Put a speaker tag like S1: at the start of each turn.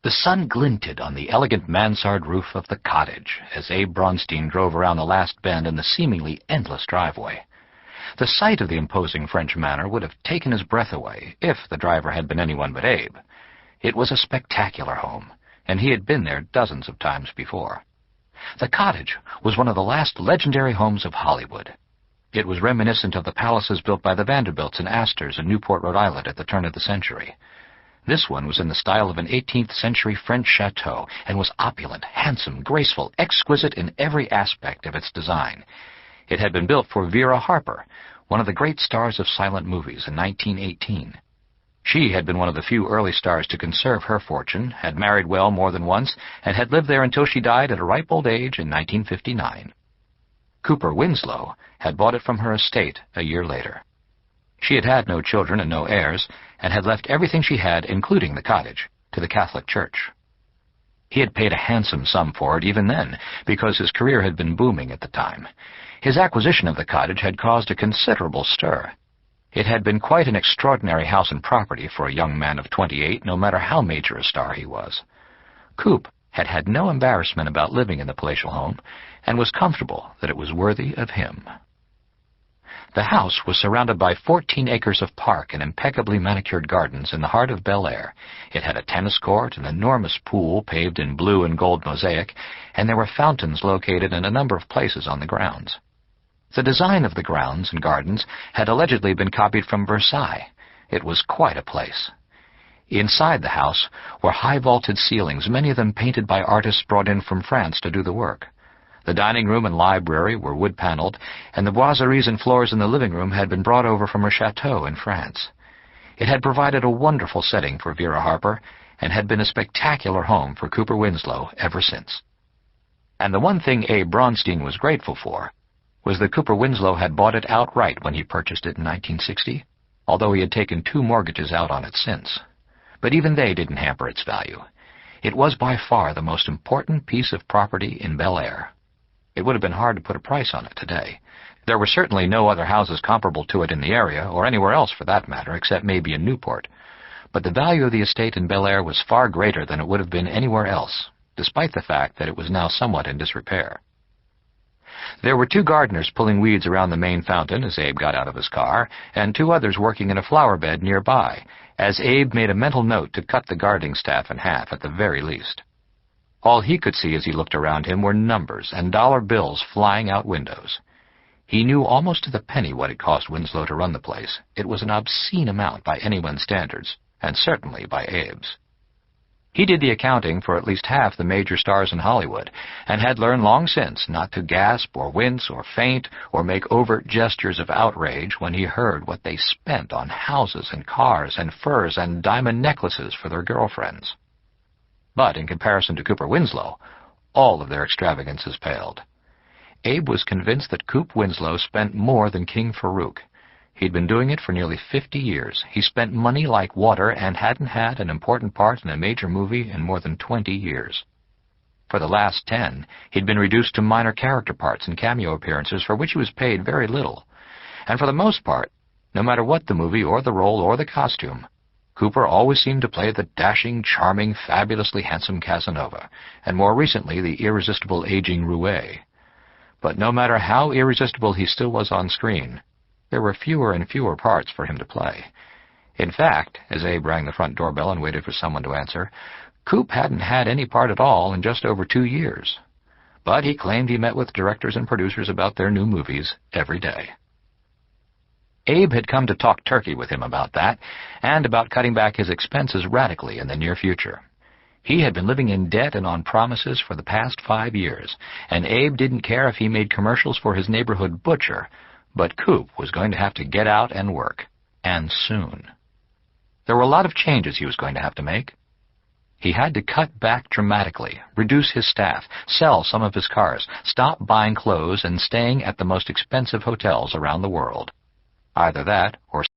S1: The sun glinted on the elegant mansard roof of the cottage as Abe Bronstein drove around the last bend in the seemingly endless driveway. The sight of the imposing French manor would have taken his breath away if the driver had been anyone but Abe. It was a spectacular home, and he had been there dozens of times before. The cottage was one of the last legendary homes of Hollywood. It was reminiscent of the palaces built by the Vanderbilts and Astors in Newport, Rhode Island at the turn of the century. This one was in the style of an 18th-century French chateau and was opulent, handsome, graceful, exquisite in every aspect of its design. It had been built for Vera Harper, one of the great stars of silent movies, in 1918. She had been one of the few early stars to conserve her fortune, had married well more than once, and had lived there until she died at a ripe old age in 1959. Cooper Winslow had bought it from her estate a year later. She had had no children and no heirs, and had left everything she had, including the cottage, to the Catholic Church. He had paid a handsome sum for it even then, because his career had been booming at the time. His acquisition of the cottage had caused a considerable stir. It had been quite an extraordinary house and property for a young man of 28, no matter how major a star he was. Coop had had no embarrassment about living in the palatial home, and was comfortable that it was worthy of him. The house was surrounded by 14 acres of park and impeccably manicured gardens in the heart of Bel Air. It had a tennis court, an enormous pool paved in blue and gold mosaic, and there were fountains located in a number of places on the grounds. The design of the grounds and gardens had allegedly been copied from Versailles. It was quite a place. Inside the house were high vaulted ceilings, many of them painted by artists brought in from France to do the work. The dining room and library were wood-paneled, and the boiseries and floors in the living room had been brought over from a chateau in France. It had provided a wonderful setting for Vera Harper, and had been a spectacular home for Cooper Winslow ever since. And the one thing Abe Bronstein was grateful for was that Cooper Winslow had bought it outright when he purchased it in 1960, although he had taken 2 mortgages out on it since. But even they didn't hamper its value. It was by far the most important piece of property in Bel Air. It would have been hard to put a price on it today. There were certainly no other houses comparable to it in the area, or anywhere else for that matter, except maybe in Newport. But the value of the estate in Bel Air was far greater than it would have been anywhere else, despite the fact that it was now somewhat in disrepair. There were 2 gardeners pulling weeds around the main fountain as Abe got out of his car, and 2 others working in a flower bed nearby, as Abe made a mental note to cut the gardening staff in half at the very least. All he could see as he looked around him were numbers and dollar bills flying out windows. He knew almost to the penny what it cost Winslow to run the place. It was an obscene amount by anyone's standards, and certainly by Abe's. He did the accounting for at least half the major stars in Hollywood, and had learned long since not to gasp or wince or faint or make overt gestures of outrage when he heard what they spent on houses and cars and furs and diamond necklaces for their girlfriends. But in comparison to Cooper Winslow, all of their extravagances paled. Abe was convinced that Coop Winslow spent more than King Farouk. He'd been doing it for nearly 50 years. He spent money like water and hadn't had an important part in a major movie in more than 20 years. For the last 10, he'd been reduced to minor character parts and cameo appearances for which he was paid very little. And for the most part, no matter what the movie or the role or the costume, Cooper always seemed to play the dashing, charming, fabulously handsome Casanova, and more recently the irresistible aging Rouet. But no matter how irresistible he still was on screen, there were fewer and fewer parts for him to play. In fact, as Abe rang the front doorbell and waited for someone to answer, Coop hadn't had any part at all in just over 2 years. But he claimed he met with directors and producers about their new movies every day. Abe had come to talk turkey with him about that, and about cutting back his expenses radically in the near future. He had been living in debt and on promises for the past 5 years, and Abe didn't care if he made commercials for his neighborhood butcher, but Coop was going to have to get out and work, and soon. There were a lot of changes he was going to have to make. He had to cut back dramatically, reduce his staff, sell some of his cars, stop buying clothes and staying at the most expensive hotels around the world. Either that, or